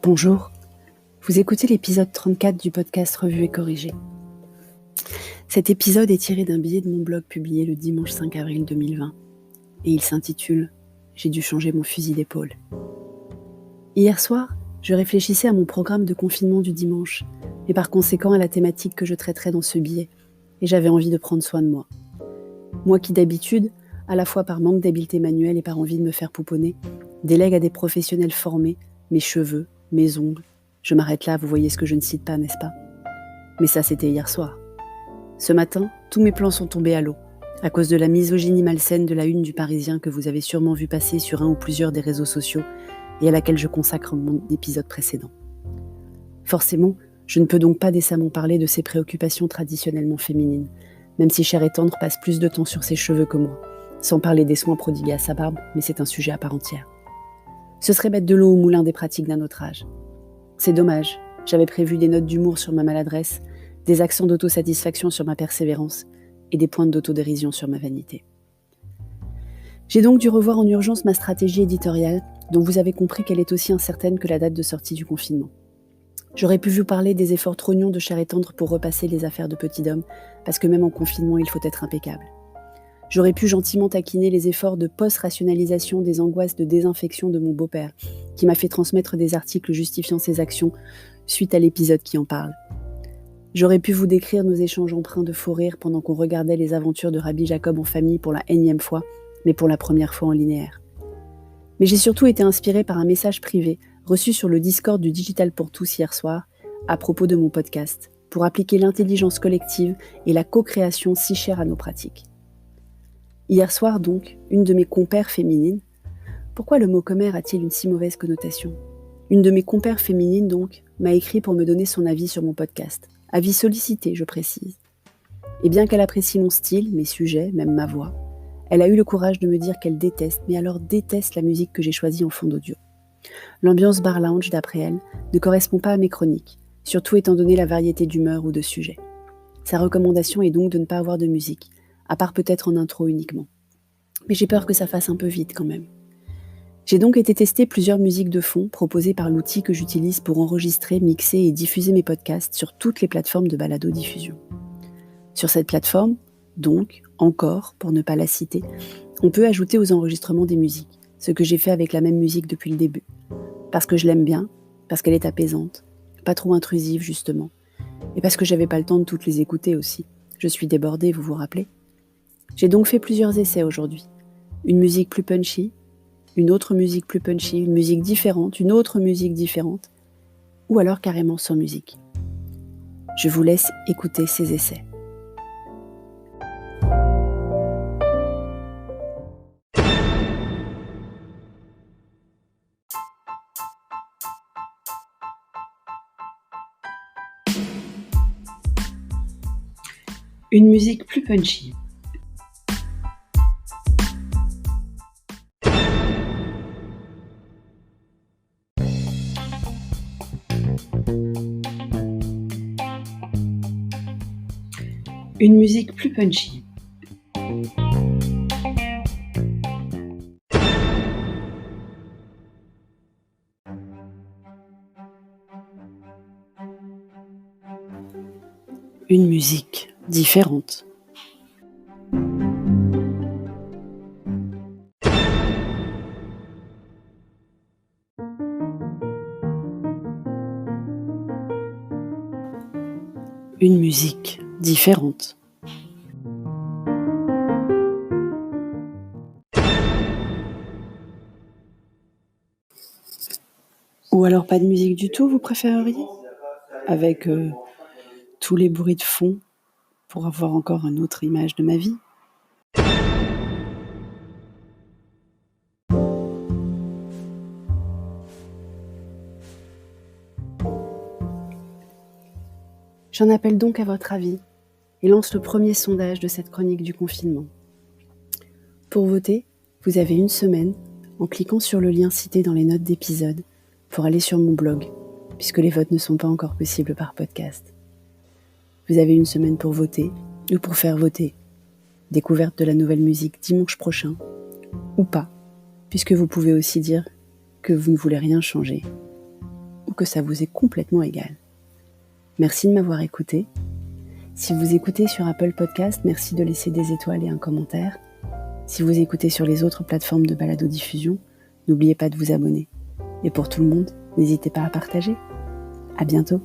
Bonjour, vous écoutez l'épisode 34 du podcast Revue et Corrigé. Cet épisode est tiré d'un billet de mon blog publié le dimanche 5 avril 2020 et il s'intitule « J'ai dû changer mon fusil d'épaule ». Hier soir, je réfléchissais à mon programme de confinement du dimanche et par conséquent à la thématique que je traiterais dans ce billet et j'avais envie de prendre soin de moi. Moi qui d'habitude, à la fois par manque d'habileté manuelle et par envie de me faire pouponner, délègue à des professionnels formés mes cheveux, mes ongles. Je m'arrête là, vous voyez ce que je ne cite pas, n'est-ce pas ? Mais ça, c'était hier soir. Ce matin, tous mes plans sont tombés à l'eau, à cause de la misogynie malsaine de la une du Parisien que vous avez sûrement vu passer sur un ou plusieurs des réseaux sociaux et à laquelle je consacre mon épisode précédent. Forcément, je ne peux donc pas décemment parler de ces préoccupations traditionnellement féminines, même si Cher et Tendre passe plus de temps sur ses cheveux que moi, sans parler des soins prodigués à sa barbe, mais c'est un sujet à part entière. Ce serait mettre de l'eau au moulin des pratiques d'un autre âge. C'est dommage, j'avais prévu des notes d'humour sur ma maladresse, des accents d'autosatisfaction sur ma persévérance et des pointes d'autodérision sur ma vanité. J'ai donc dû revoir en urgence ma stratégie éditoriale, dont vous avez compris qu'elle est aussi incertaine que la date de sortie du confinement. J'aurais pu vous parler des efforts trognons de Cher et Tendre pour repasser les affaires de Petit Dôme, parce que même en confinement, il faut être impeccable. J'aurais pu gentiment taquiner les efforts de post-rationalisation des angoisses de désinfection de mon beau-père, qui m'a fait transmettre des articles justifiant ses actions suite à l'épisode qui en parle. J'aurais pu vous décrire nos échanges empreints de faux rire pendant qu'on regardait les aventures de Rabbi Jacob en famille pour la énième fois, mais pour la première fois en linéaire. Mais j'ai surtout été inspirée par un message privé reçu sur le Discord du Digital pour tous hier soir, à propos de mon podcast, pour appliquer l'intelligence collective et la co-création si chère à nos pratiques. Hier soir donc, une de mes compères féminines, pourquoi le mot commère a-t-il une si mauvaise connotation ? Une de mes compères féminines donc, m'a écrit pour me donner son avis sur mon podcast. Avis sollicité, je précise. Et bien qu'elle apprécie mon style, mes sujets, même ma voix, elle a eu le courage de me dire qu'elle déteste, mais alors déteste la musique que j'ai choisie en fond d'audio. L'ambiance bar lounge, d'après elle, ne correspond pas à mes chroniques, surtout étant donné la variété d'humeur ou de sujets. Sa recommandation est donc de ne pas avoir de musique, à part peut-être en intro uniquement. Mais j'ai peur que ça fasse un peu vite quand même. J'ai donc été tester plusieurs musiques de fond proposées par l'outil que j'utilise pour enregistrer, mixer et diffuser mes podcasts sur toutes les plateformes de balado-diffusion. Sur cette plateforme, donc, encore, pour ne pas la citer, on peut ajouter aux enregistrements des musiques, ce que j'ai fait avec la même musique depuis le début. Parce que je l'aime bien, parce qu'elle est apaisante, pas trop intrusive justement, et parce que j'avais pas le temps de toutes les écouter aussi. Je suis débordée, vous vous rappelez ? J'ai donc fait plusieurs essais aujourd'hui. Une musique plus punchy, une autre musique plus punchy, une musique différente, une autre musique différente, ou alors carrément sans musique. Je vous laisse écouter ces essais. Une musique plus punchy. Une musique plus punchy. Une musique différente. Une musique différente. Ou alors pas de musique du tout, vous préféreriez ? Avec tous les bruits de fond pour avoir encore une autre image de ma vie. J'en appelle donc à votre avis et lance le premier sondage de cette chronique du confinement. Pour voter, vous avez une semaine en cliquant sur le lien cité dans les notes d'épisode pour aller sur mon blog, puisque les votes ne sont pas encore possibles par podcast. Vous avez une semaine pour voter ou pour faire voter. Découverte de la nouvelle musique dimanche prochain, ou pas, puisque vous pouvez aussi dire que vous ne voulez rien changer, ou que ça vous est complètement égal. Merci de m'avoir écouté. Si vous écoutez sur Apple Podcast, merci de laisser des étoiles et un commentaire. Si vous écoutez sur les autres plateformes de balado-diffusion, n'oubliez pas de vous abonner. Et pour tout le monde, n'hésitez pas à partager. À bientôt.